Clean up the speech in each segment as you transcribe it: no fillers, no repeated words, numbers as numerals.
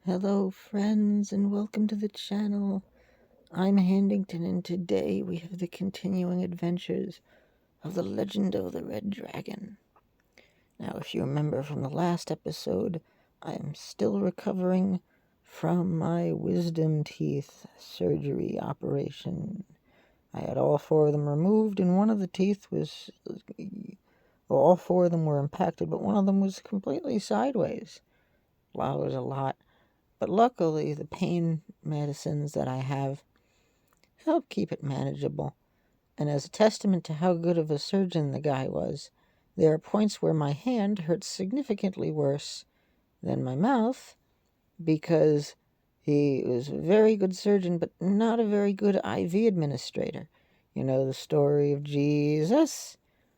Hello, friends, and welcome to the channel. I'm Handington, and today we have the continuing adventures of the Legend of the Red Dragon. Now, if you remember from the last episode, I am still recovering from my wisdom teeth surgery operation. I had all four of them removed, and one of the teeth was... Well, all four of them were impacted, but one of them was completely sideways. Wow, it was a lot. But luckily, the pain medicines that I have help keep it manageable. And as a testament to how good of a surgeon the guy was, there are points where my hand hurts significantly worse than my mouth because he was a very good surgeon, but not a very good IV administrator. You know the story of Jesus?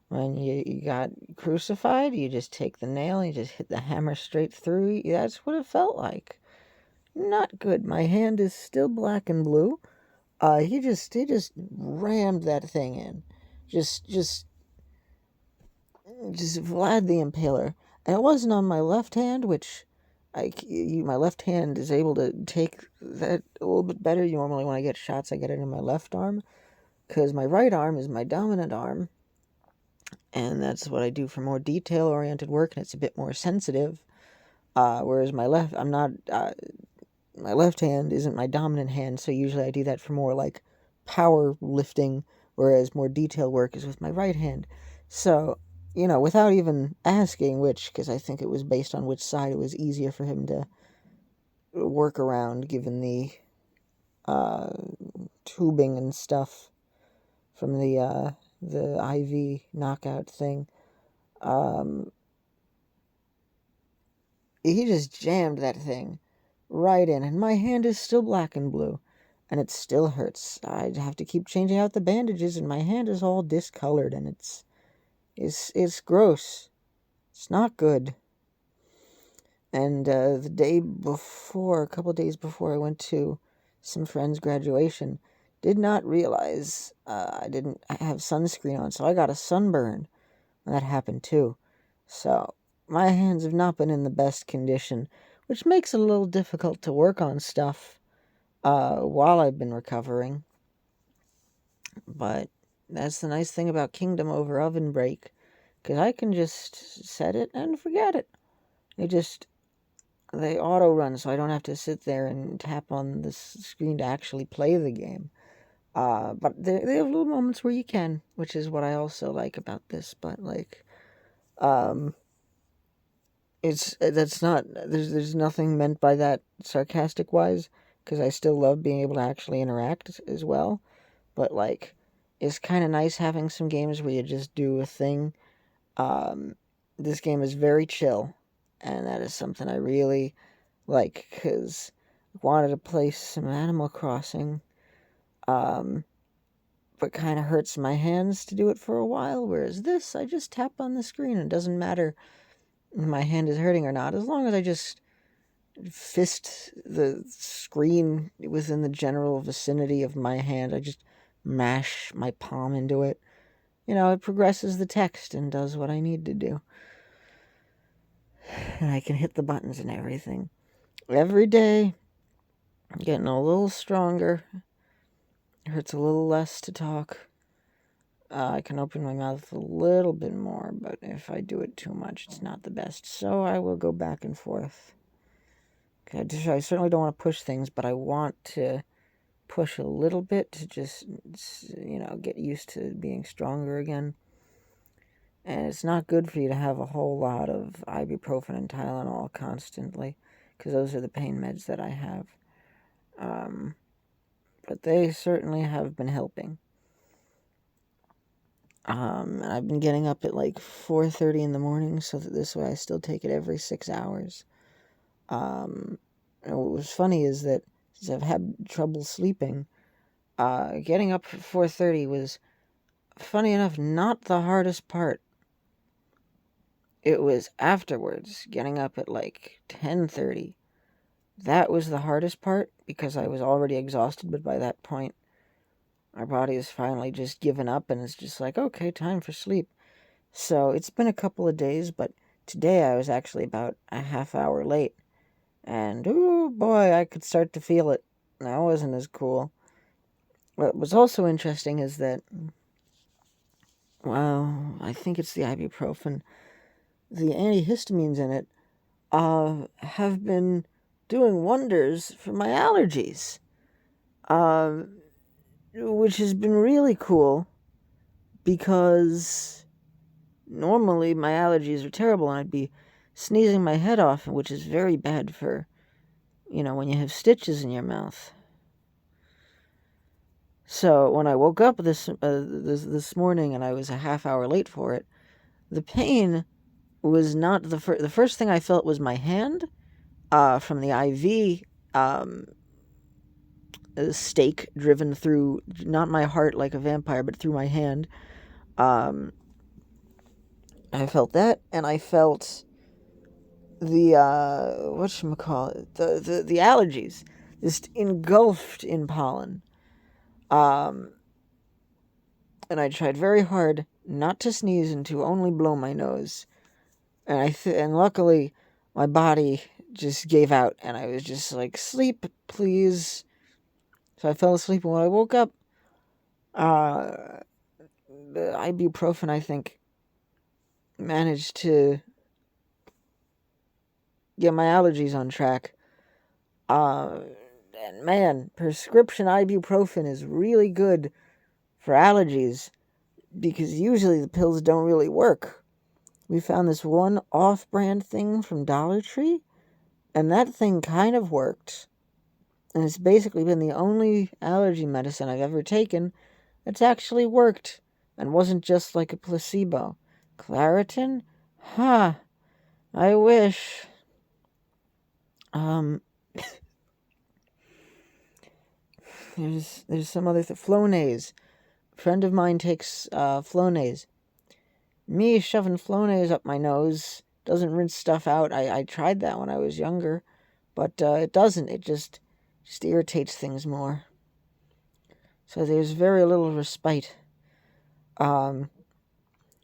When you got crucified, you just take the nail, you just hit the hammer straight through. That's what it felt like. Not good. My hand is still black and blue. He just rammed that thing in. Just Vlad the Impaler. And it wasn't on my left hand, which my left hand is able to take that a little bit better. Normally when I get shots, I get it in my left arm, because my right arm is my dominant arm, and that's what I do for more detail-oriented work, and it's a bit more sensitive. Whereas my left, my left hand isn't my dominant hand, so usually I do that for more like power lifting, whereas more detail work is with my right hand. So, without even asking which, because I think it was based on which side it was easier for him to work around, given the uh, tubing and stuff from the IV knockout thing. He just jammed that thing right in, and my hand is still black and blue, and it still hurts. I'd have to keep changing out the bandages, and my hand is all discolored, and it's gross. It's not good. And the day before, a couple of days before, I went to some friend's graduation. Did not realize I didn't have sunscreen on, so I got a sunburn, and that happened too. So my hands have not been in the best condition, which makes it a little difficult to work on stuff while I've been recovering. But that's the nice thing about Kingdom over Oven Break, because I can just set it and forget it. They auto run, so I don't have to sit there and tap on the screen to actually play the game. But they have little moments where you can, which is what I also like about this. But um, there's nothing meant by that sarcastic wise, because I still love being able to actually interact as well. But it's kind of nice having some games where you just do a thing. This game is very chill, and that is something I really like, because I wanted to play some Animal Crossing, but kind of hurts my hands to do it for a while, whereas this, I just tap on the screen, and it doesn't matter if my hand is hurting or not, as long as I just fist the screen within the general vicinity of my hand. I just mash my palm into it. It progresses the text and does what I need to do. And I can hit the buttons and everything. Every day, I'm getting a little stronger. It hurts a little less to talk. I can open my mouth a little bit more, but if I do it too much, it's not the best. So I will go back and forth. I certainly don't want to push things, but I want to push a little bit to just, get used to being stronger again. And it's not good for you to have a whole lot of ibuprofen and Tylenol constantly, because those are the pain meds that I have. But they certainly have been helping. And I've been getting up at 4:30 in the morning, so that this way I still take it every 6 hours. And what was funny is that since I've had trouble sleeping, getting up at 4:30 was, funny enough, not the hardest part. It was afterwards, getting up at 10:30. That was the hardest part, because I was already exhausted, but by that point, my body has finally just given up, and it's just okay, time for sleep. So it's been a couple of days, but today I was actually about a half hour late. And, oh boy, I could start to feel it. That wasn't as cool. What was also interesting is that, well, I think it's the ibuprofen, the antihistamines in it, have been doing wonders for my allergies, which has been really cool because normally my allergies are terrible and I'd be sneezing my head off, which is very bad for, when you have stitches in your mouth. So when I woke up this morning and I was a half hour late for it, the pain was not the first thing I felt was my hand, from the IV, stake driven through not my heart like a vampire, but through my hand. I felt that, and I felt the whatchamacallit, the allergies just engulfed in pollen. And I tried very hard not to sneeze and to only blow my nose. And and luckily my body just gave out and I was just like, sleep, please. So I fell asleep, and when I woke up, the ibuprofen, I think, managed to get my allergies on track. And man, prescription ibuprofen is really good for allergies because usually the pills don't really work. We found this one off-brand thing from Dollar Tree, and that thing kind of worked. And it's basically been the only allergy medicine I've ever taken that's actually worked and wasn't just like a placebo. Claritin? Huh. I wish. There's some other Flonase. A friend of mine takes Flonase. Me shoving Flonase up my nose doesn't rinse stuff out. I tried that when I was younger, but it doesn't. It just irritates things more. So there's very little respite. But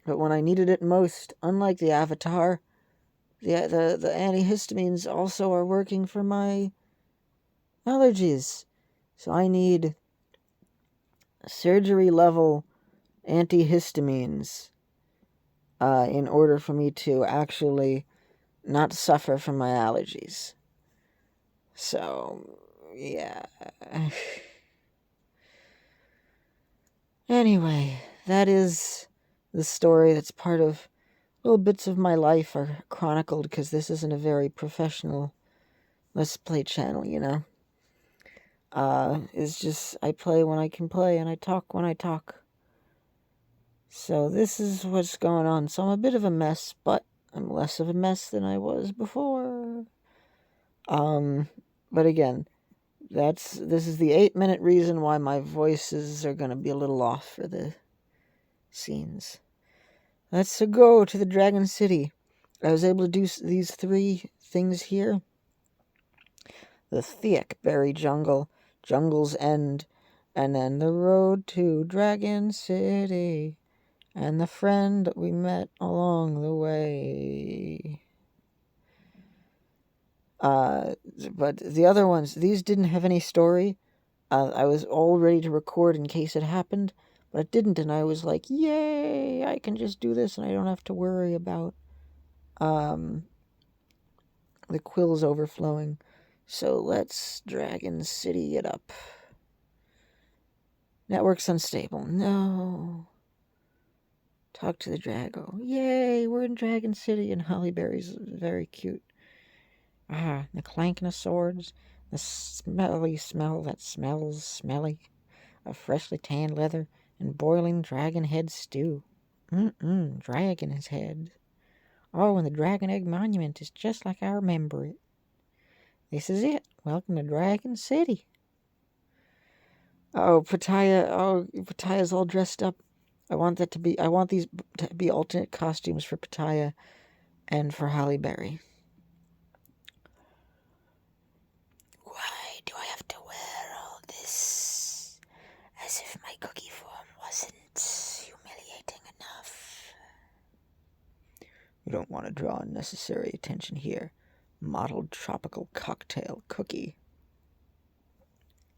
when I needed it most, unlike the Avatar, the antihistamines also are working for my allergies. So I need surgery-level antihistamines in order for me to actually not suffer from my allergies. So, yeah. Anyway, that is the story. That's part of little bits of my life are chronicled because this isn't a very professional Let's Play channel, It's just I play when I can play and I talk when I talk. So this is what's going on. So I'm a bit of a mess, but I'm less of a mess than I was before. But again, this is the 8-minute reason why my voices are gonna be a little off for the scenes. Let's go to the Dragon City. I was able to do these 3 things here. The thick berry jungle, Jungle's End, and then the road to Dragon City, and the friend that we met along the way. But the other ones, these didn't have any story. I was all ready to record in case it happened, but it didn't, and I was like, yay, I can just do this, and I don't have to worry about the quills overflowing. So let's Dragon City it up. Network's unstable. No. Talk to the Drago. Yay, we're in Dragon City, and Hollyberry's very cute. The clanking of swords, the smelly smell that smells smelly, of freshly tanned leather, and boiling dragon head stew. Dragon's head. Oh, and the Dragon Egg Monument is just like I remember it. This is it. Welcome to Dragon City. Oh, Pataya's all dressed up. I want these to be alternate costumes for Pitaya and for Halle Berry. Why do I have to wear all this? As if my cookie form wasn't humiliating enough. We don't want to draw unnecessary attention here. Mottled tropical cocktail cookie.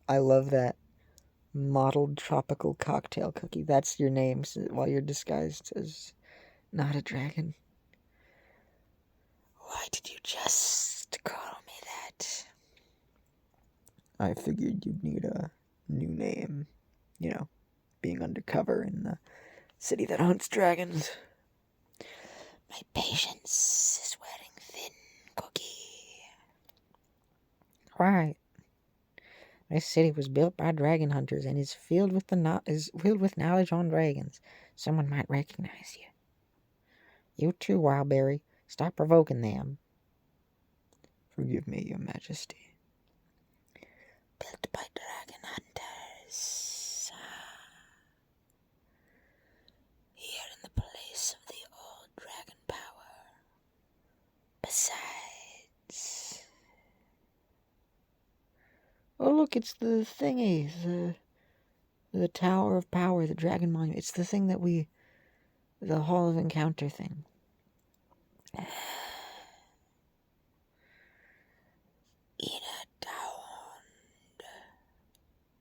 I love that. Mottled tropical cocktail cookie. That's your name while you're disguised as not a dragon. Why did you just call me that? I figured you'd need a new name. You know, being undercover in the city that hunts dragons. My patience is wearing thin, Cookie. Right. This city was built by dragon hunters and is filled with knowledge on dragons. Someone might recognize you. You too, Wildberry. Stop provoking them. Forgive me, Your Majesty. Built by dragon hunters. Here in the place of the old dragon power. Besides... Oh, look, it's the thingy. The Tower of Power, the Dragon Monument. It's the thing that the Hall of Encounter thing.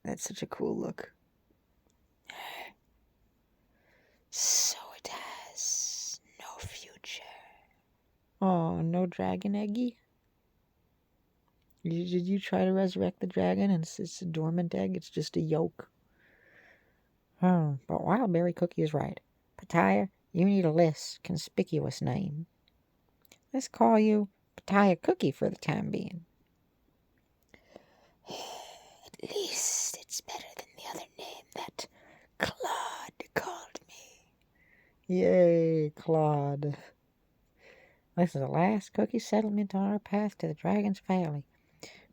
That's such a cool look. So it has no future. Oh, no dragon eggy? Did you try to resurrect the dragon and it's a dormant egg? It's just a yolk. But Wildberry Cookie is right. Pitaya, you need a less conspicuous name. Let's call you Pitaya Cookie for the time being. At least it's better than the other name that Claude called me. Yay, Claude. This is the last cookie settlement on our path to the Dragon's Valley.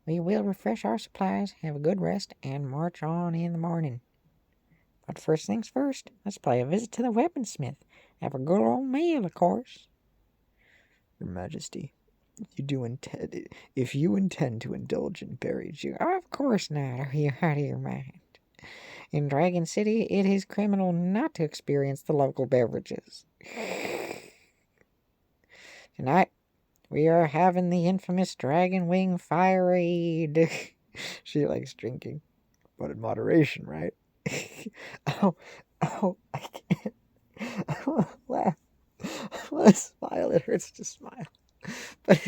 We will refresh our supplies, have a good rest, and march on in the morning. But first things first, let's pay a visit to the weaponsmith. Have a good old meal, of course. Your Majesty, if you intend to indulge in berries, of course not. Are you out of your mind? In Dragon City, it is criminal not to experience the local beverages. Tonight, we are having the infamous Dragon Wing Fireade. She likes drinking, but in moderation, right? I can't. I want to laugh. I want to smile. It hurts to smile. But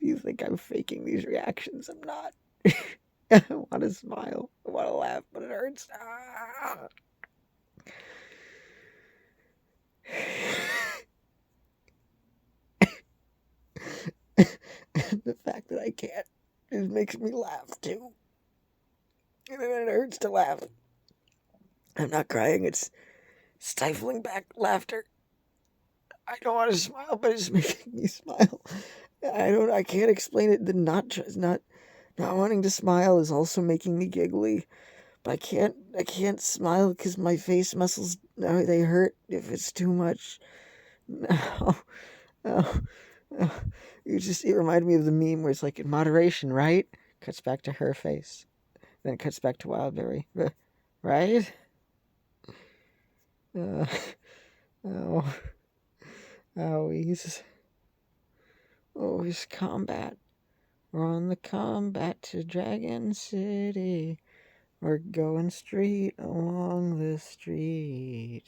you think I'm faking these reactions? I'm not. I want to smile. I want to laugh, but it hurts. The fact that I can't just makes me laugh too. And then it hurts to laugh. I'm not crying, it's stifling back laughter. I don't want to smile, but it's making me smile. I can't explain it. The not wanting to smile is also making me giggly. But I can't smile because my face muscles, they hurt if it's too much. No. Oh. It reminded me of the meme where it's like, in moderation, right? Cuts back to her face. Then it cuts back to Wildberry. Right? Owies. Always combat. We're on the combat to Dragon City. We're going straight along the street.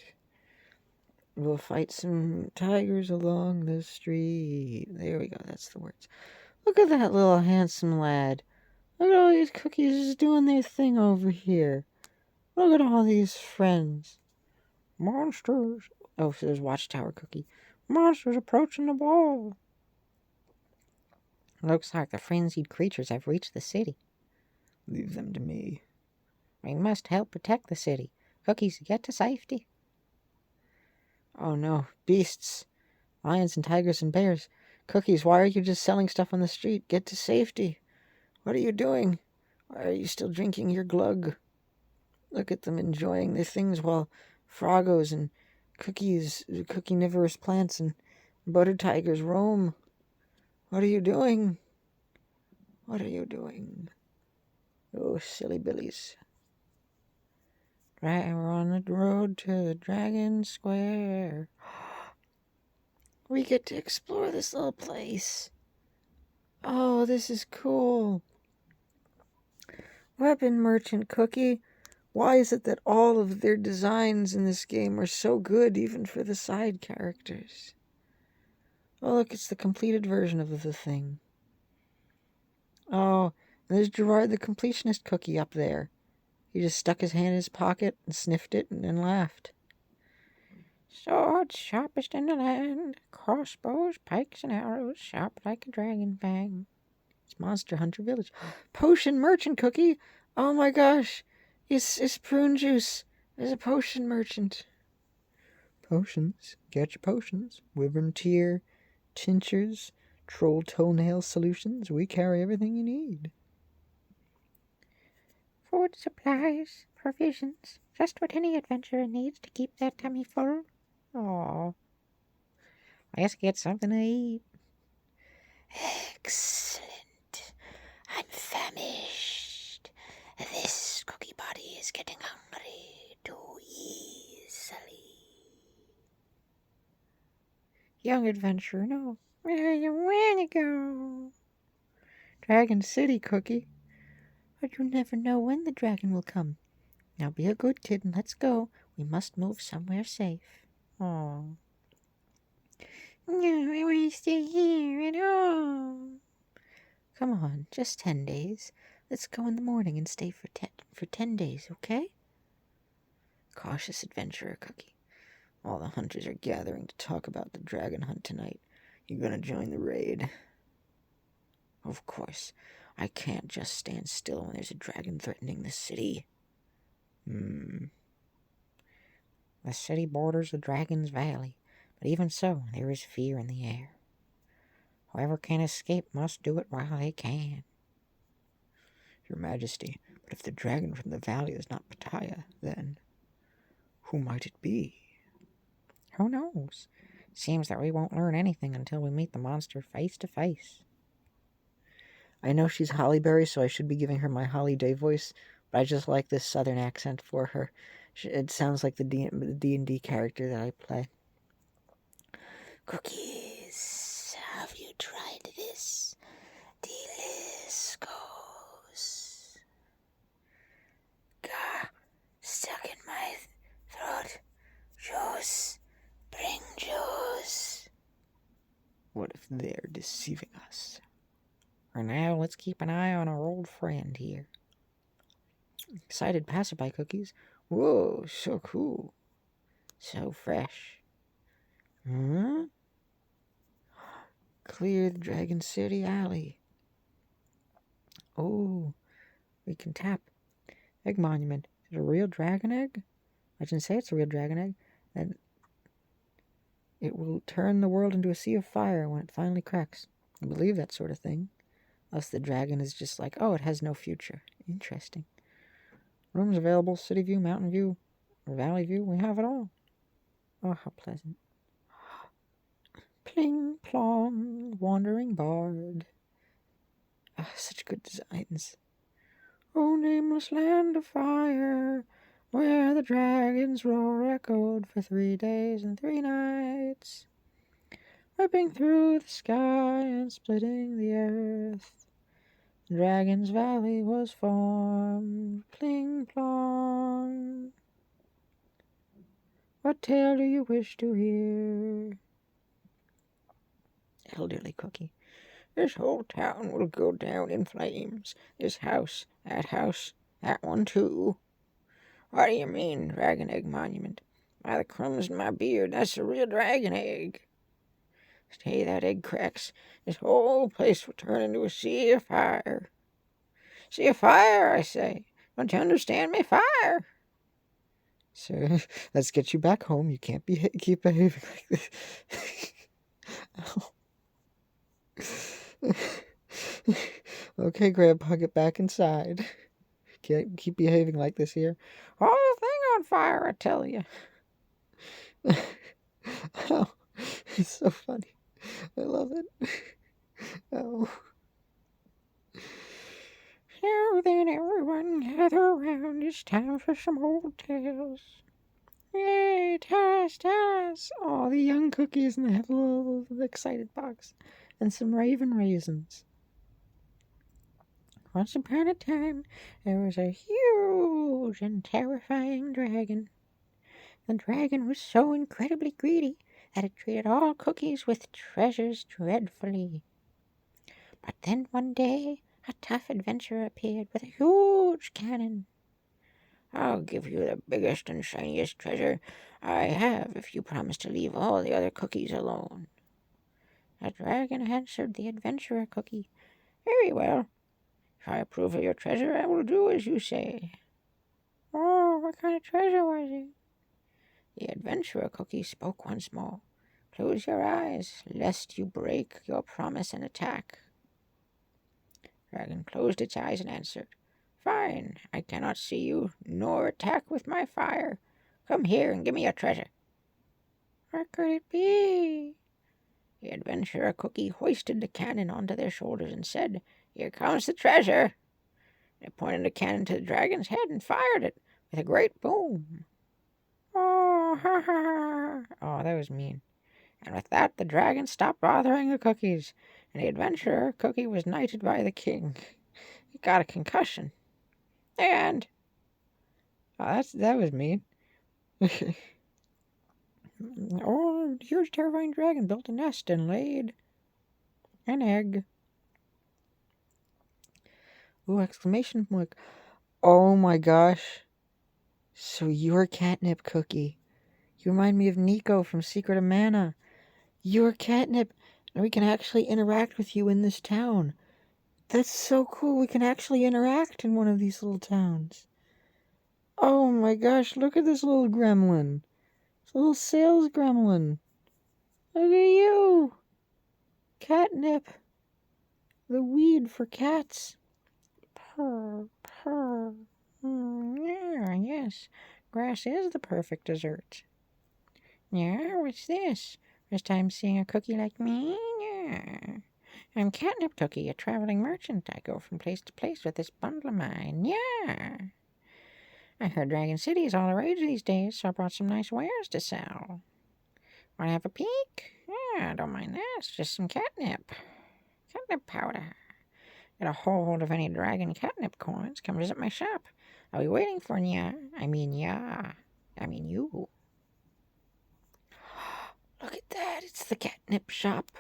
We'll fight some tigers along the street. There we go, that's the words. Look at that little handsome lad. Look at all these cookies just doing their thing over here. Look at all these friends. Monsters. Oh, so there's Watchtower Cookie. Monsters approaching the wall. Looks like the frenzied creatures have reached the city. Leave them to me. We must help protect the city. Cookies, get to safety. Oh no, beasts. Lions and tigers and bears. Cookies, why are you just selling stuff on the street? Get to safety. What are you doing? Why are you still drinking your glug? Look at them enjoying their things while froggos and cookie-nivorous plants and butter tigers roam. What are you doing? What are you doing? Oh, silly billies. We're on the road to the Dragon Square. We get to explore this little place. Oh, this is cool. Weapon Merchant Cookie. Why is it that all of their designs in this game are so good, even for the side characters? Oh, look, it's the completed version of the thing. Oh, there's Gerard the Completionist Cookie up there. He just stuck his hand in his pocket and sniffed it and then laughed. Swords sharpest in the land, crossbows, pikes, and arrows, sharp like a dragon fang. It's Monster Hunter Village. Potion Merchant Cookie! Oh my gosh! It's prune juice. There's a potion merchant. Potions. Get your potions. Wyvern tear, tinctures, troll toenail solutions. We carry everything you need. Food supplies, provisions. Just what any adventurer needs to keep their tummy full. Aww. Let's get something to eat. Excellent. I'm famished. This cookie body is getting hungry too easily. Young adventurer, no. Where you wanna go? Dragon City, Cookie. But you never know when the dragon will come. Now be a good kid and let's go. We must move somewhere safe. Aww. No, I want to stay here at home. Come on, just 10 days. Let's go in the morning and stay for 10 days, okay? Cautious adventurer Cookie. All the hunters are gathering to talk about the dragon hunt tonight. You gonna join the raid? Of course. I can't just stand still when there's a dragon threatening the city. The city borders the Dragon's Valley, but even so, there is fear in the air. Whoever can escape must do it while they can. Your Majesty, but if the dragon from the valley is not Pitaya, then who might it be? Who knows? Seems that we won't learn anything until we meet the monster face to face. I know she's Hollyberry, so I should be giving her my Holiday voice, but I just like this southern accent for her. It sounds like the D&D character that I play. Cookies, have you tried this? Deliscos. Gah, stuck in my throat. Juice, bring juice. What if they're deceiving us? For now, let's keep an eye on our old friend here. Excited passerby Cookies. Whoa, so cool. So fresh. Clear the Dragon City alley. Oh, we can tap. Egg monument. Is it a real dragon egg? I didn't say it's a real dragon egg. And it will turn the world into a sea of fire when it finally cracks. I believe that sort of thing. Unless the dragon is just like, oh, it has no future. Interesting. Rooms available, city view, mountain view, or valley view. We have it all. Oh, how pleasant. Pling plong, wandering bard. Ah, such good designs. Oh, nameless land of fire, where the dragon's roar echoed for 3 days and 3 nights, ripping through the sky and splitting the earth. The Dragon's Valley was formed. Pling plong. What tale do you wish to hear? Elderly Cookie. This whole town will go down in flames. This house, that one too. What do you mean, dragon egg monument? By the crumbs in my beard, that's a real dragon egg. Say that egg cracks, this whole place will turn into a sea of fire. Sea of fire, I say. Don't you understand me? Fire! So, let's get you back home. You can't keep behaving like this. Okay, Grandpa, get back inside. Can't keep behaving like this here. Whole thing on fire, I tell you. Oh, it's so funny. I love it. Oh. Now then, everyone, gather around. it's time for some old tales. Yay, tell us, tell us. Oh, the young cookies, and they have a little excited box. And some raven raisins. Once upon a time, there was a huge and terrifying dragon. The dragon was so incredibly greedy that it treated all cookies with treasures dreadfully. But then one day, a tough adventurer appeared with a huge cannon. I'll give you the biggest and shiniest treasure I have if you promise to leave all the other cookies alone. The dragon answered the adventurer cookie. Very well. If I approve of your treasure, I will do as you say. Oh, what kind of treasure was it? The adventurer cookie spoke once more. Close your eyes, lest you break your promise and attack. Dragon closed its eyes and answered, Fine, I cannot see you, nor attack with my fire. Come here and give me your treasure. What could it be? The adventurer cookie hoisted the cannon onto their shoulders and said, Here comes the treasure. They pointed the cannon to the dragon's head and fired it with a great boom. Oh, ha ha ha. Oh, that was mean. And with that, the dragon stopped bothering the cookies, and the adventurer cookie was knighted by the king. He got a concussion. And that was mean. Oh, the huge terrifying dragon built a nest and laid an egg. Ooh, exclamation mark. Oh my gosh. So you're Catnip Cookie. You remind me of Nico from Secret of Mana. You're Catnip, and we can actually interact with you in this town. That's so cool. We can actually interact in one of these little towns. Oh my gosh, look at this little gremlin. It's a little sales gremlin. Look at you. Catnip. The weed for cats. Purr, purr. Yeah, yes. Grass is the perfect dessert. Yeah, what's this? First time seeing a cookie like me? Yeah. I'm Catnip Cookie, a traveling merchant. I go from place to place with this bundle of mine. Yeah. I heard Dragon City is all the rage these days, so I brought some nice wares to sell. Want to have a peek? Yeah, don't mind that. It's just some catnip. Catnip powder. Get a hold of any dragon catnip coins. Come visit my shop. I'll be waiting for ya. I mean you. Look at that. It's the catnip shop.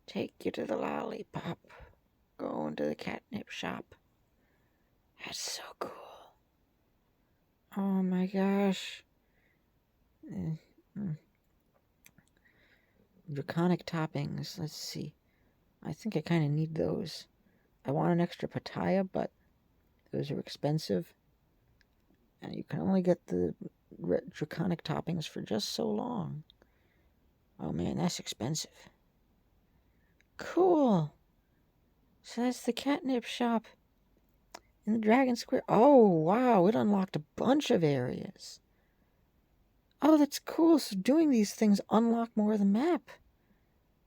Take you to the lollipop. Go into the catnip shop. That's so cool. Oh my gosh. Draconic toppings. Let's see. I think I kind of need those. I want an extra pitaya, but those are expensive. And you can only get the draconic toppings for just so long. Oh man, that's expensive. Cool. So that's the catnip shop in the Dragon Square. Oh, wow, it unlocked a bunch of areas. Oh, that's cool. So doing these things unlock more of the map.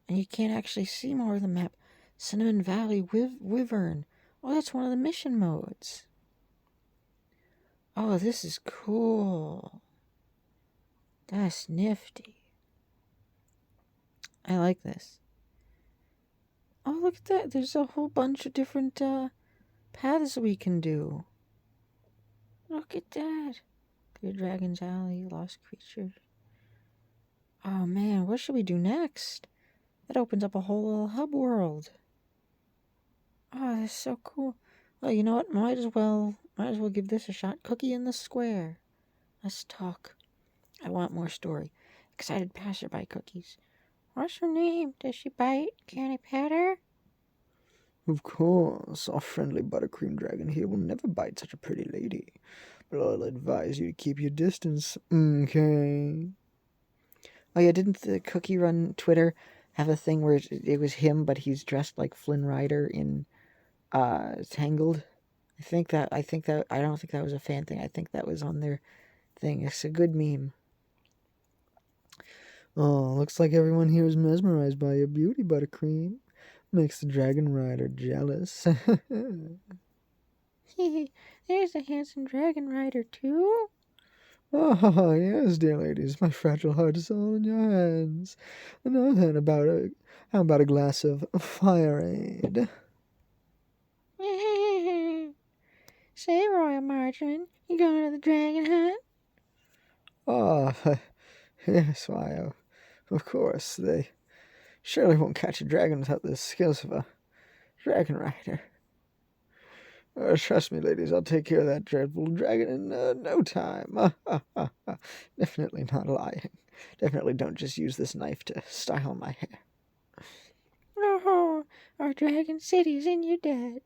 And you can't actually see more of the map. Cinnamon Valley Wyvern. Oh, that's one of the mission modes. Oh, this is cool. That's nifty. I like this. Oh, look at that. There's a whole bunch of different paths we can do. Look at that. Clear Dragon's Alley, Lost Creatures. Oh man, what should we do next? That opens up a whole little hub world. Oh, that's so cool. Oh, you know what? Might as well give this a shot. Cookie in the Square. Let's talk. I want more story. Excited passerby cookies. What's her name? Does she bite? Can I pet her? Of course, our friendly buttercream dragon here will never bite such a pretty lady. But I'll advise you to keep your distance, okay? Oh yeah, didn't the Cookie Run Twitter have a thing where it was him, but he's dressed like Flynn Rider in Tangled? I don't think that was a fan thing. I think that was on their thing. It's a good meme. Oh, looks like everyone here is mesmerized by your beauty, buttercream. Makes the dragon rider jealous. There's a handsome dragon rider, too. Ah, yes, dear ladies, my fragile heart is all in your hands. Now then, how about a glass of fireade? Say, Royal Margarine, you going to the dragon hunt? Ah, yes, why, of course, they surely won't catch a dragon without the skills of a dragon rider. Trust me, ladies, I'll take care of that dreadful dragon in no time. Definitely not lying. Definitely don't just use this knife to style my hair. Oh, our dragon city's in your debt.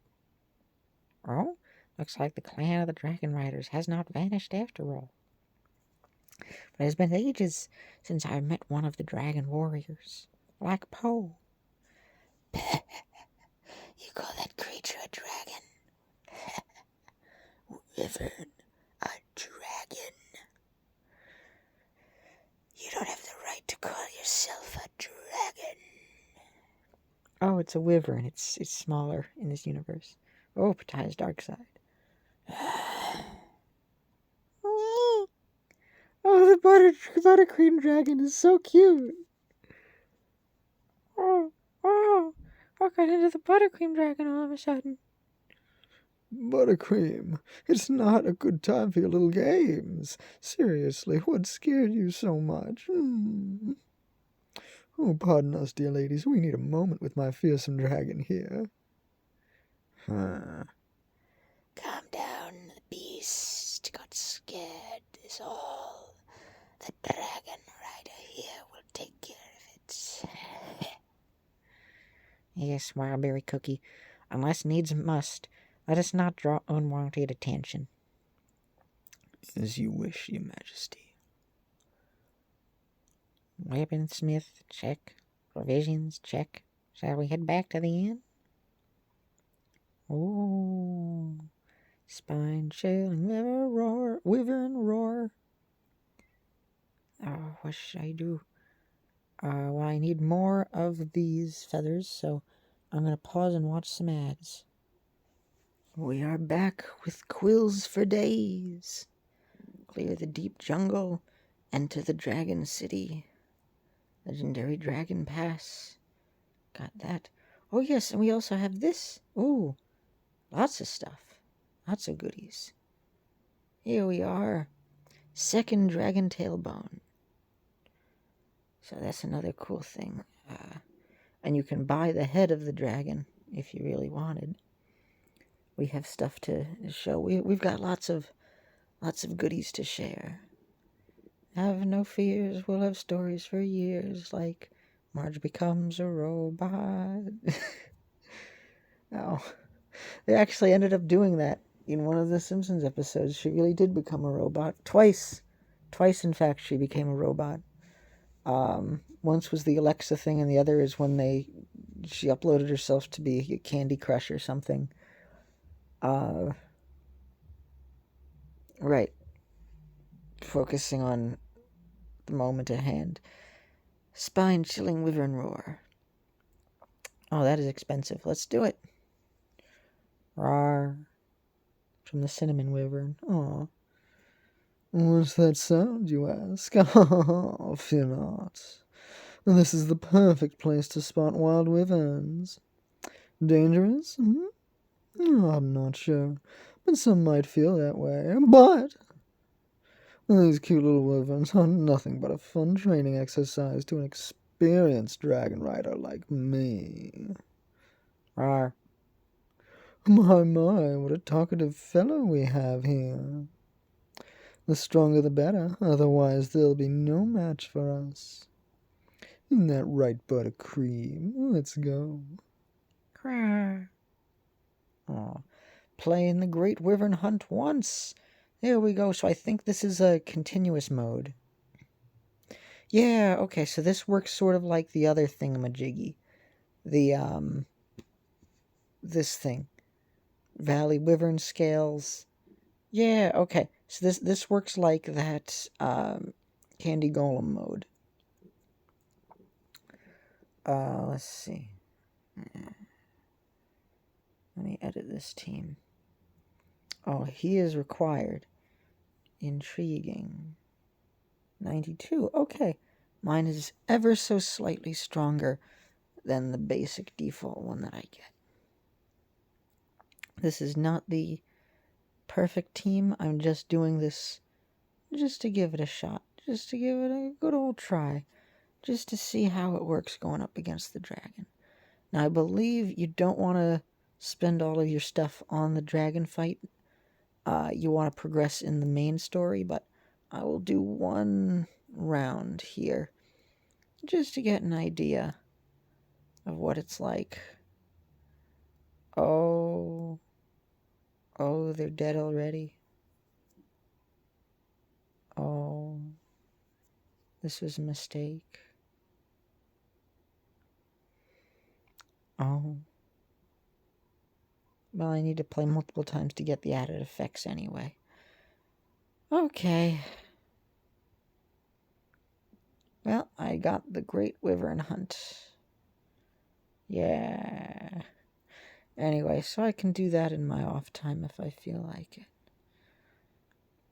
Oh, looks like the clan of the dragon riders has not vanished after all. But it has been ages since I met one of the dragon warriors, like Poe. You call that creature a dragon? Wyvern, a dragon. You don't have the right to call yourself a dragon. Oh, it's a wyvern. It's smaller in this universe. Oh, Pataya's dark side. Oh, the buttercream dragon is so cute. Oh, I got into the buttercream dragon all of a sudden. Buttercream, it's not a good time for your little games. Seriously, what scared you so much? Oh, pardon us, dear ladies. We need a moment with my fearsome dragon here. Huh. Calm down, the beast got scared is all. The dragon rider here will take care of it. Yes, Wildberry Cookie. Unless needs must, let us not draw unwanted attention. As you wish, your majesty. Weaponsmith, check. Provisions, check. Shall we head back to the inn? Oh, spine chilling, wyvern roar. Oh, what should I do? Well, I need more of these feathers, so I'm gonna pause and watch some ads. We are back with quills for days. Clear the deep jungle, enter the dragon city. Legendary dragon pass. Got that. Oh yes, and we also have this. Ooh, lots of stuff. Lots of goodies. Here we are. Second dragon tailbone. So that's another cool thing. And you can buy the head of the dragon if you really wanted. We have stuff to show. We've got lots of goodies to share. Have no fears, we'll have stories for years, like Marge becomes a robot. Oh, they actually ended up doing that in one of the Simpsons episodes. She really did become a robot. Twice, in fact, she became a robot. Once was the Alexa thing, and the other is when she uploaded herself to be a Candy Crush or something. Right. Focusing on the moment at hand. Spine-chilling wyvern roar. Oh, that is expensive. Let's do it. Roar. From the cinnamon wyvern. Aw. What's that sound, you ask? Oh, fear not. This is the perfect place to spot wild wyverns. Dangerous? Oh, I'm not sure, but some might feel that way. But these cute little wyverns are nothing but a fun training exercise to an experienced dragon rider like me. Roar. My, what a talkative fellow we have here. The stronger the better, otherwise there'll be no match for us. Isn't that right, Buttercream? Let's go. Roar. Oh, playing the Great Wyvern Hunt once. There we go. So I think this is a continuous mode. Yeah, okay, so this works sort of like the other thingamajiggy. This thing. Valley Wyvern Scales. Yeah, okay. So this works like that, Candy Golem mode. Let's see. Let me edit this team. Oh, he is required. Intriguing. 92. Okay. Mine is ever so slightly stronger than the basic default one that I get. This is not the perfect team. I'm just doing this just to give it a shot. Just to give it a good old try. Just to see how it works going up against the dragon. Now, I believe you don't want to spend all of your stuff on the dragon fight. You want to progress in the main story, but I will do one round here just to get an idea of what it's like. Oh, they're dead already. Oh, this was a mistake. Oh. Well, I need to play multiple times to get the added effects anyway. Okay. Well, I got the Great Wyvern Hunt. Yeah. Anyway, so I can do that in my off time if I feel like it.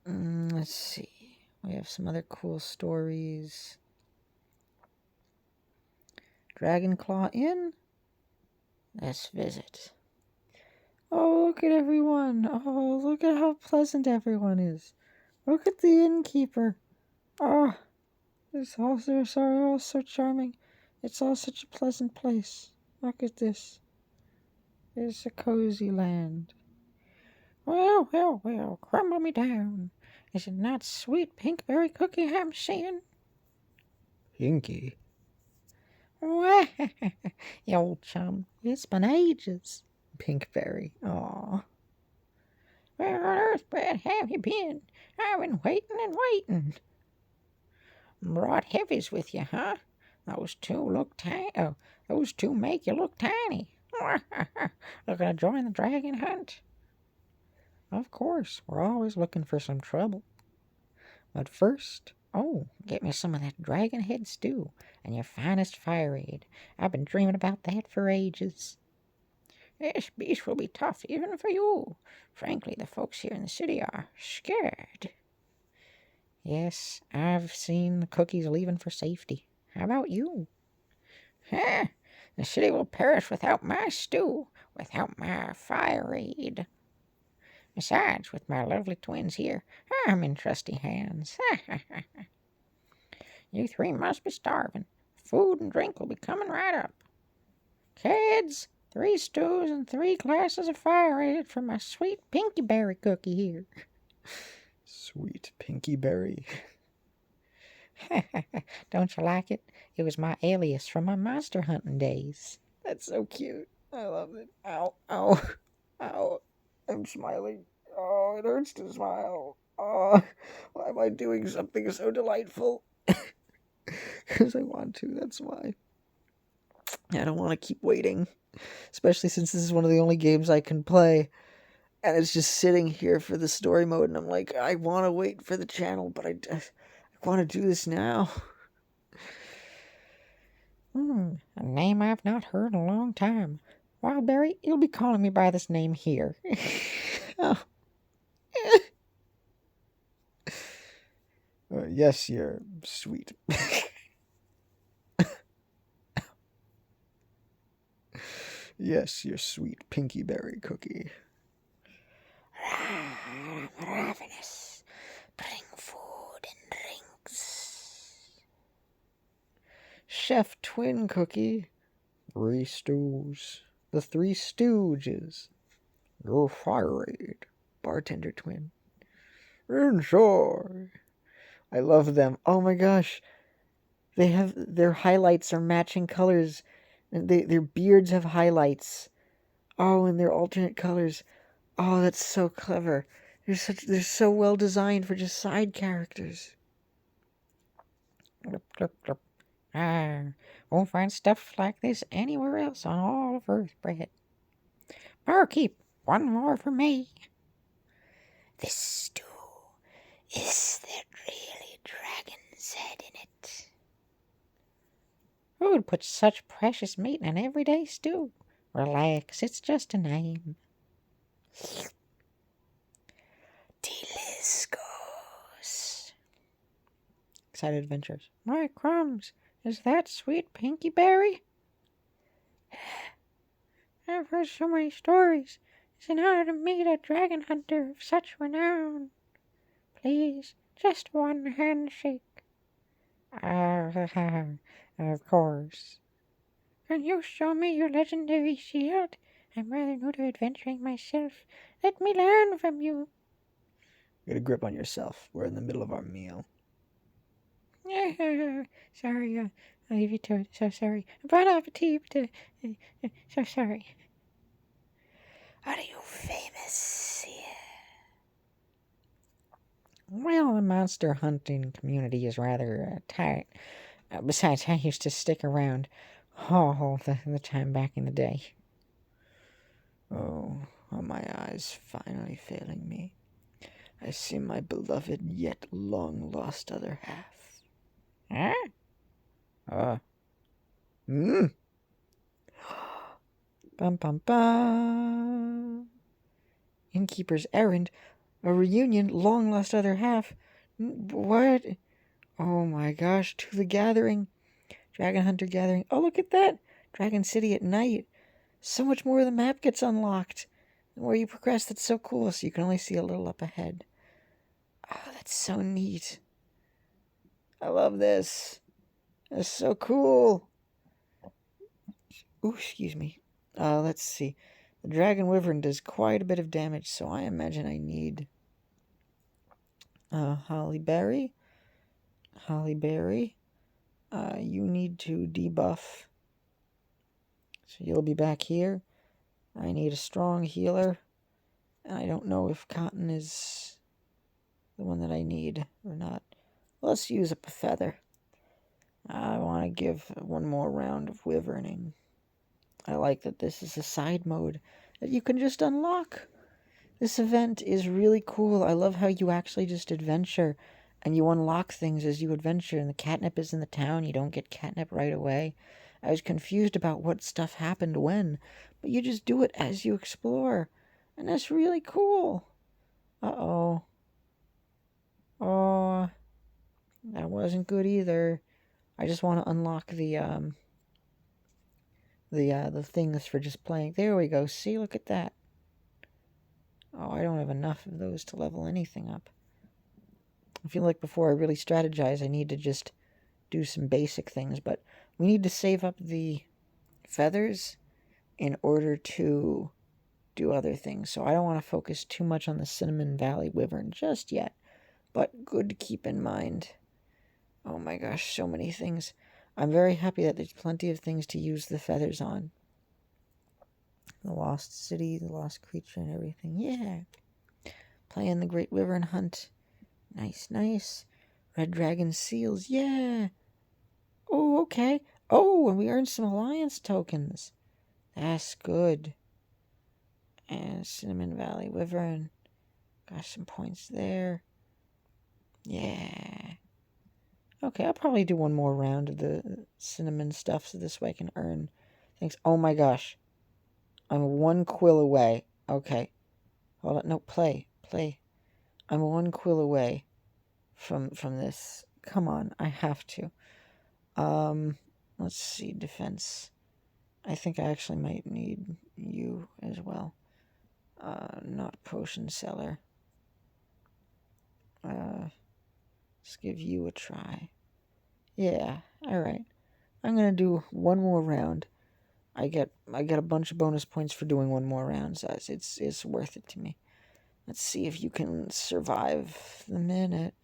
Let's see. We have some other cool stories. Dragonclaw Inn? Let's visit. Oh, look at everyone. Oh, look at how pleasant everyone is. Look at the innkeeper. Oh, it's all so charming. It's all such a pleasant place. Look at this. It's a cozy land. Well, crumble me down. Is it not sweet pinkberry cookie I'm seeing? Pinky? Wah, you old chum. It's been ages. Pinkberry. Aw. Where on earth, Brad, have you been? I've been waiting and waiting. Brought heavies with you, huh? Those two look tiny. Oh, those two make you look tiny. Looking to join the dragon hunt? Of course, we're always looking for some trouble. But first, get me some of that dragon head stew and your finest fire aid. I've been dreaming about that for ages. This beast will be tough even for you. Frankly, the folks here in the city are scared. Yes, I've seen the cookies leaving for safety. How about you? Huh? The city will perish without my stew, without my fire aid. Besides, with my lovely twins here, I'm in trusty hands. You three must be starving. Food and drink will be coming right up. Kids, 3 stews and 3 glasses of fire aid for my sweet pinky berry cookie here. Sweet Pinky Berry. Don't you like it? It was my alias from my monster hunting days. That's so cute. I love it. Ow, ow, ow. I'm smiling. Oh, it hurts to smile. Oh, why am I doing something so delightful? Because I want to, that's why. I don't want to keep waiting. Especially since this is one of the only games I can play. And it's just sitting here for the story mode. And I'm like, I want to wait for the channel, but I want to do this now. A name I've not heard in a long time. Wildberry, you'll be calling me by this name here. Oh. Yes, you're sweet. Yes, you're sweet Pinky Berry cookie. Ravenous. Bring food and drinks. Chef Twin Cookie. 3 stews. The 3 Stooges. Your fire aid. Bartender Twin. Enjoy. I love them. Oh my gosh. They have their highlights are matching colors. And their beards have highlights. Oh, and they're alternate colors. Oh, that's so clever. They're so well designed for just side characters. Glip, glip, glip. Won't find stuff like this anywhere else on all of Earth, Brett. Barkeep, one more for me. This stew, is there really dragon's head in it? Who would put such precious meat in an everyday stew? Relax, it's just a name. Deliscos. Excited adventures. My crumbs, is that sweet Pinky Berry? I've heard so many stories. It's an honor to meet a dragon hunter of such renown. Please, just one handshake. Of course. Can you show me your legendary shield? I'm rather new to adventuring myself. Let me learn from you. Get a grip on yourself. We're in the middle of our meal. Sorry, I'll leave you to it. So sorry. Bon appetit. So sorry. Are you famous here? Well, the monster hunting community is rather tight. Besides, I used to stick around all the time back in the day. Oh, are my eyes finally failing me? I see my beloved yet long-lost other half. Huh? Hmm? Bum bum bum. Innkeeper's errand. A reunion, long lost other half. What? Oh my gosh, to the gathering. Dragon Hunter gathering. Oh, look at that. Dragon City at night. So much more of the map gets unlocked. The more you progress, that's so cool. So you can only see a little up ahead. Oh, that's so neat. I love this. That's so cool. Ooh, excuse me. Let's see. The Dragon Wyvern does quite a bit of damage, so I imagine I need Holly Berry. Holly Berry. You need to debuff. So you'll be back here. I need a strong healer. And I don't know if Cotton is the one that I need or not. Let's use up a feather. I want to give one more round of wyverning. I like that this is a side mode that you can just unlock. This event is really cool. I love how you actually just adventure and you unlock things as you adventure, and the catnip is in the town. You don't get catnip right away. I was confused about what stuff happened when, but you just do it as you explore, and that's really cool. Uh-oh. Oh, that wasn't good either. I just want to unlock the things for just playing. There we go. See, look at that. Oh, I don't have enough of those to level anything up. I feel like before I really strategize, I need to just do some basic things, but we need to save up the feathers in order to do other things. So I don't want to focus too much on the Cinnamon Valley Wyvern just yet, but good to keep in mind. Oh my gosh, so many things. I'm very happy that there's plenty of things to use the feathers on. The Lost City, the Lost Creature, and everything. Yeah. Playing the Great Wyvern Hunt. Nice, nice. Red Dragon Seals. Yeah. Oh, okay. Oh, and we earned some alliance tokens. That's good. And Cinnamon Valley Wyvern. Got some points there. Yeah. Okay, I'll probably do one more round of the cinnamon stuff so this way I can earn things. Oh my gosh. I'm one quill away. Okay. Hold on. No, play. Play. I'm one quill away from this. Come on, I have to. Let's see, defense. I think I actually might need you as well. Not potion seller. Let's give you a try. Yeah, alright. I'm gonna do one more round. I get a bunch of bonus points for doing one more round, so it's worth it to me. Let's see if you can survive the minute.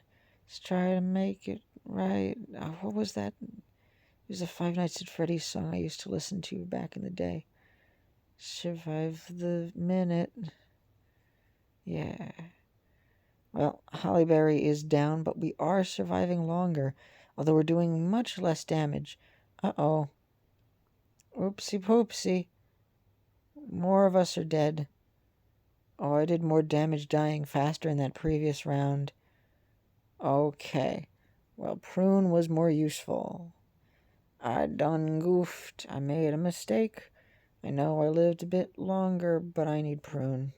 Let's try to make it right. What was that? It was a Five Nights at Freddy's song I used to listen to back in the day. Survive the minute. Yeah. Well, Hollyberry is down, but we are surviving longer, although we're doing much less damage. Uh-oh. Oopsie poopsie. More of us are dead. Oh, I did more damage dying faster in that previous round. Okay. Well, Prune was more useful. I done goofed. I made a mistake. I know I lived a bit longer, but I need Prune.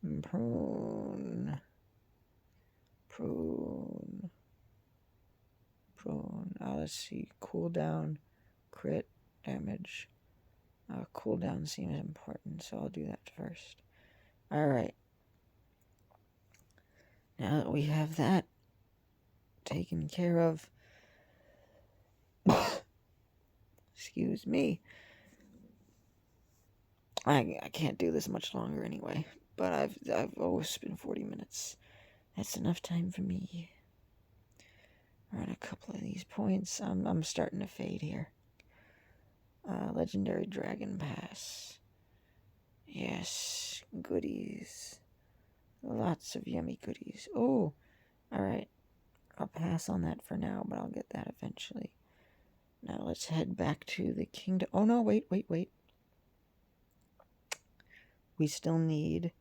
Prune. Prune. Prune. Let's see. Cooldown. Crit. Damage. Cooldown seems important, so I'll do that first. Alright. Now that we have that taken care of, excuse me, I can't do this much longer anyway, but I've always been 40 minutes. That's enough time for me. Earn a couple of these points. I'm starting to fade here. Legendary Dragon Pass. Yes, goodies. Lots of yummy goodies. Oh, alright. I'll pass on that for now, but I'll get that eventually. Now let's head back to the kingdom. Oh no, wait. We still need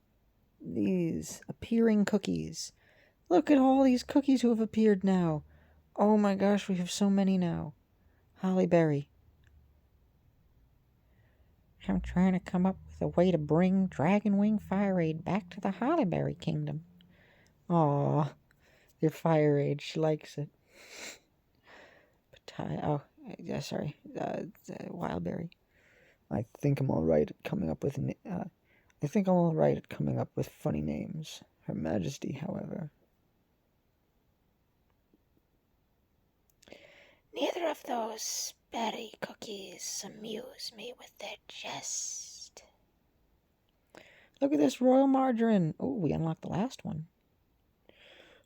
these appearing cookies. Look at all these cookies who have appeared now. Oh my gosh, we have so many now. Holly Berry. I'm trying to come up with a way to bring Dragonwing Fire Aid back to the Hollyberry Kingdom. Aw, your Fire Aid, she likes it. Pitaya, oh, yeah, sorry, Wildberry. I think I'm all right at coming up with funny names. Her Majesty, however. Neither of those berry cookies amuse me with their jest. Look at this royal margarine. Oh, we unlocked the last one.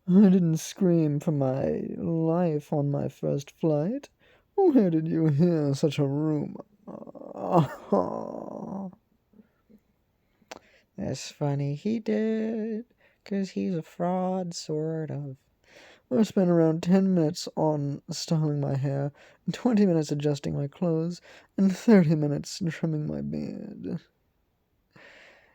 I didn't scream for my life on my first flight. Where did you hear such a rumor? That's funny. He did. Because he's a fraud, sort of. I spent around 10 minutes on styling my hair, 20 minutes adjusting my clothes, and 30 minutes trimming my beard.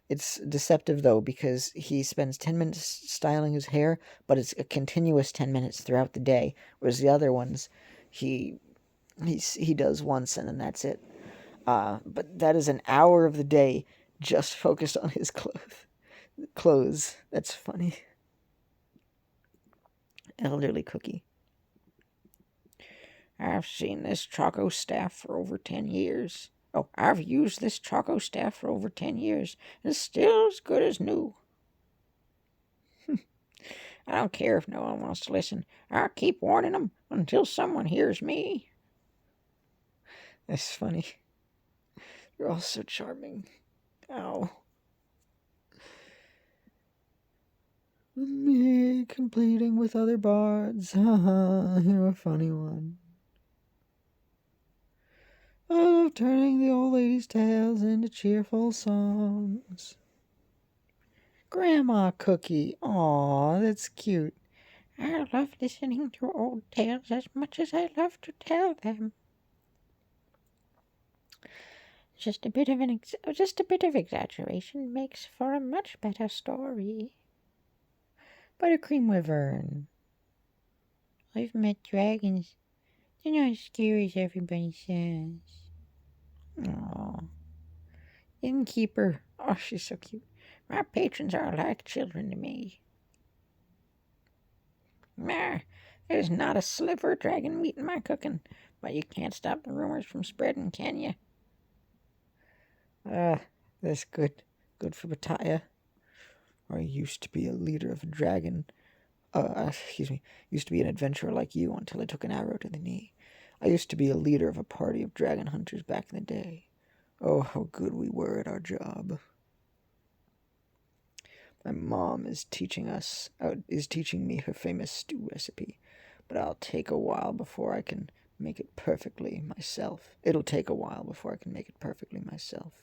It's deceptive, though, because he spends 10 minutes styling his hair, but it's a continuous 10 minutes throughout the day, whereas the other ones, he does once, and then that's it. But that is an hour of the day just focused on his clothes. That's funny. Elderly cookie. I've seen this Choco staff for over 10 years. Oh, I've used this Choco staff for over 10 years. It's still as good as new. I don't care if no one wants to listen. I'll keep warning them until someone hears me. That's funny. You're all so charming. Ow. Me completing with other bards. Haha, you're a funny one. I love turning the old lady's tales into cheerful songs. Grandma Cookie. Aw, that's cute. I love listening to old tales as much as I love to tell them. Just a bit of exaggeration makes for a much better story. Buttercream Wyvern. I've met dragons. They're not as scary as everybody says. Aw. Innkeeper. Oh, she's so cute. My patrons are like children to me. There's not a sliver of dragon meat in my cooking, but you can't stop the rumors from spreading, can you? That's good. Good for Pitaya. I used to be a leader of a dragon. Used to be an adventurer like you until I took an arrow to the knee. I used to be a leader of a party of dragon hunters back in the day. Oh, how good we were at our job. My mom is teaching me her famous stew recipe, but I'll take a while before I can make it perfectly myself. It'll take a while before I can make it perfectly myself.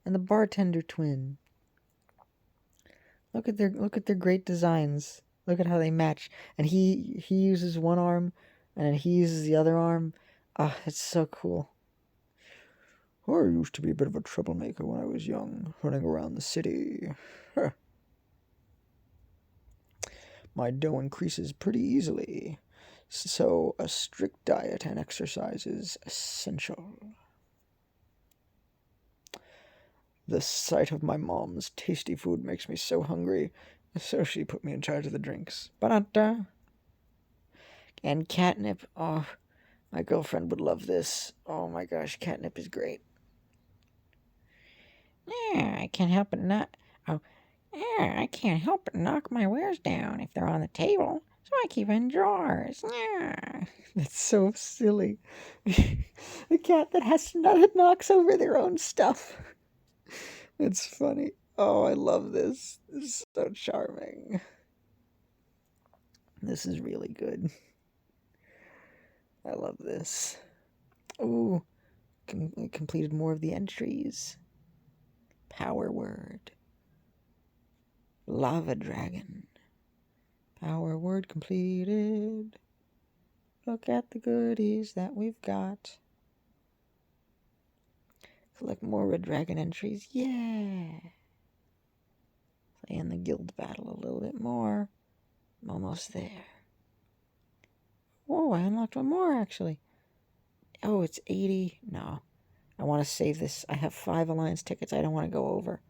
And the bartender twin. Look at their great designs. Look at how they match. And he uses one arm, and then he uses the other arm. Ah, it's so cool. I used to be a bit of a troublemaker when I was young, running around the city. My dough increases pretty easily, so a strict diet and exercise is essential. The sight of my mom's tasty food makes me so hungry, so she put me in charge of the drinks. Ba-da-da. And catnip. Oh, my girlfriend would love this. Oh my gosh, catnip is great. Yeah, I can't help but not. Oh, yeah, I can't help but knock my wares down if they're on the table, so I keep in drawers. Yeah. That's so silly. A cat that knocks over their own stuff. It's funny. Oh, I love this. This is so charming. This is really good. I love this. Ooh, completed more of the entries. Power word. Lava dragon. Power word completed. Look at the goodies that we've got. Collect more red dragon entries. Yeah. Play in the guild battle a little bit more. I'm almost there. Whoa, I unlocked one more actually. Oh, it's 80. No. I want to save this. I have 5 alliance tickets I don't want to go over.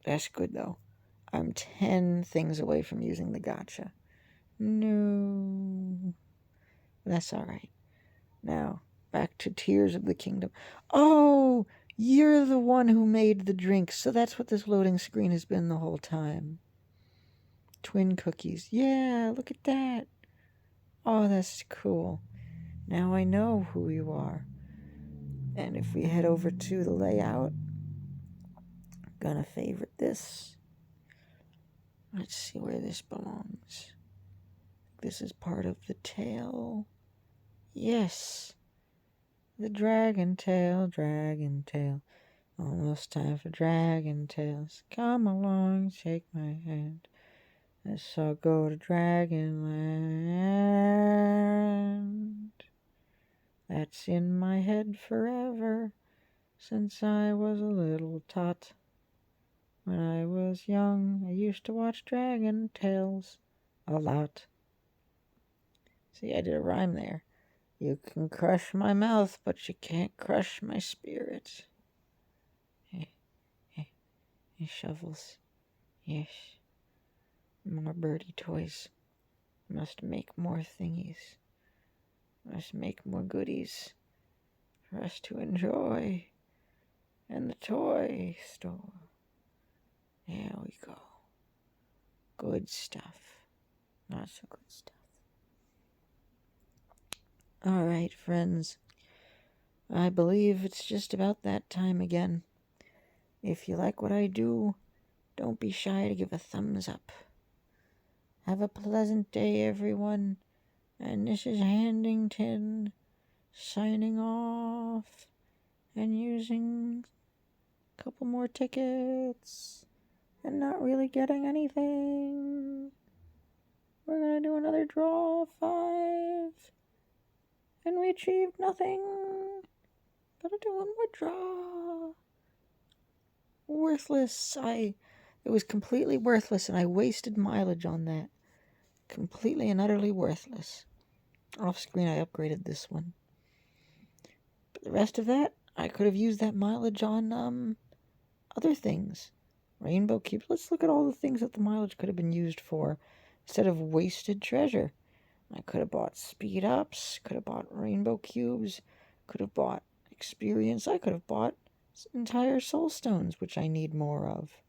That's good though. I'm 10 things away from using the gotcha. No. That's alright. Now, back to Tears of the Kingdom. Oh, you're the one who made the drinks, so that's what this loading screen has been the whole time. Twin cookies. Yeah, look at that. Oh, that's cool. Now I know who you are. And if we head over to the layout, I'm gonna favorite this. Let's see where this belongs. This is part of the tail. Yes. The dragon tail, dragon tail. Almost time for dragon tails. Come along, shake my hand. Let's all go to Dragonland. That's in my head forever, since I was a little tot. When I was young, I used to watch Dragon Tales a lot. See, I did a rhyme there. You can crush my mouth, but you can't crush my spirit. Hey, shovels. Yes. More birdie toys. Must make more thingies. Must make more goodies for us to enjoy. And the toy store. There we go. Good stuff. Not so good stuff. All right, friends. I believe it's just about that time again. If you like what I do, don't be shy to give a thumbs up. Have a pleasant day, everyone. And this is Handington signing off and using a couple more tickets and not really getting anything. We're going to do another draw of 5. And we achieved nothing. Gotta do one more draw. Worthless. It was completely worthless, and I wasted mileage on that. Completely and utterly worthless. Off screen, I upgraded this one. But the rest of that, I could have used that mileage on other things. Rainbow cubes. Let's look at all the things that the mileage could have been used for instead of wasted treasure. I could have bought speed ups, could have bought rainbow cubes, could have bought experience. I could have bought entire soul stones, which I need more of.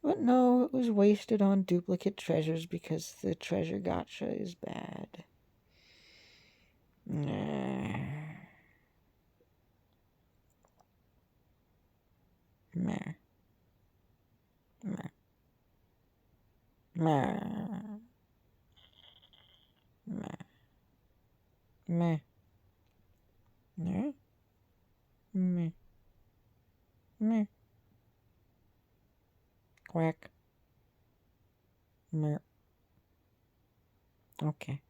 But no, it was wasted on duplicate treasures because the treasure gotcha is bad. Meh. Meh. Meh. Meh. Meh. Meh. Meh. Meh. Meh. Quack. Meh. Okay.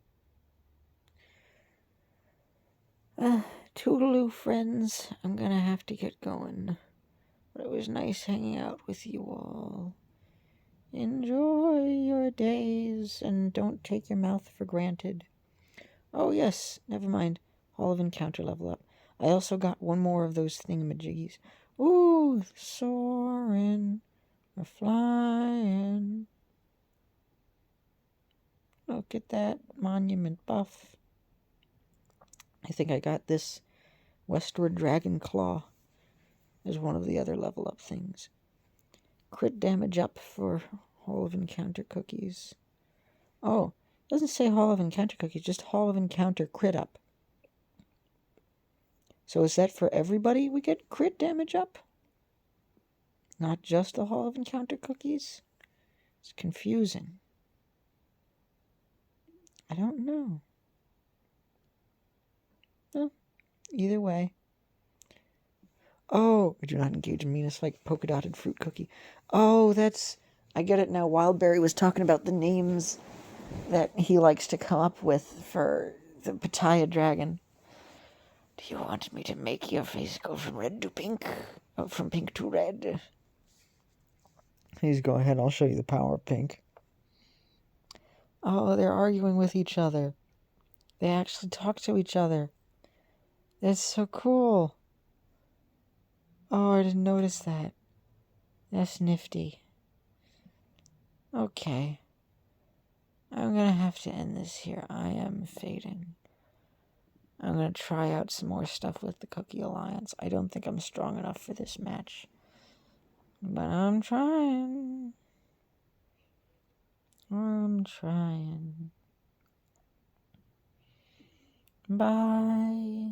Toodaloo, friends. I'm gonna have to get going. But it was nice hanging out with you all. Enjoy your days and don't take your mouth for granted. Oh, yes, never mind. Hall of Encounter level up. I also got one more of those thingamajiggies. Ooh, soaring, we're flying. Look at that monument buff. I think I got this Westward Dragon Claw as one of the other level up things. Crit damage up for Hall of Encounter cookies. Oh, it doesn't say Hall of Encounter cookies, just Hall of Encounter crit up. So is that for everybody we get crit damage up? Not just the Hall of Encounter cookies? It's confusing. I don't know. Well, either way. Oh, I do not engage in meanness like polka dotted fruit cookie. Oh, that's... I get it now. Wildberry was talking about the names that he likes to come up with for the pitaya dragon. Do you want me to make your face go from red to pink? Or from pink to red? Please go ahead, I'll show you the power of pink. Oh, they're arguing with each other. They actually talk to each other. That's so cool. Oh, I didn't notice that. That's nifty. Okay. I'm gonna have to end this here. I am fading. I'm gonna try out some more stuff with the Cookie Alliance. I don't think I'm strong enough for this match. But I'm trying. I'm trying. Bye.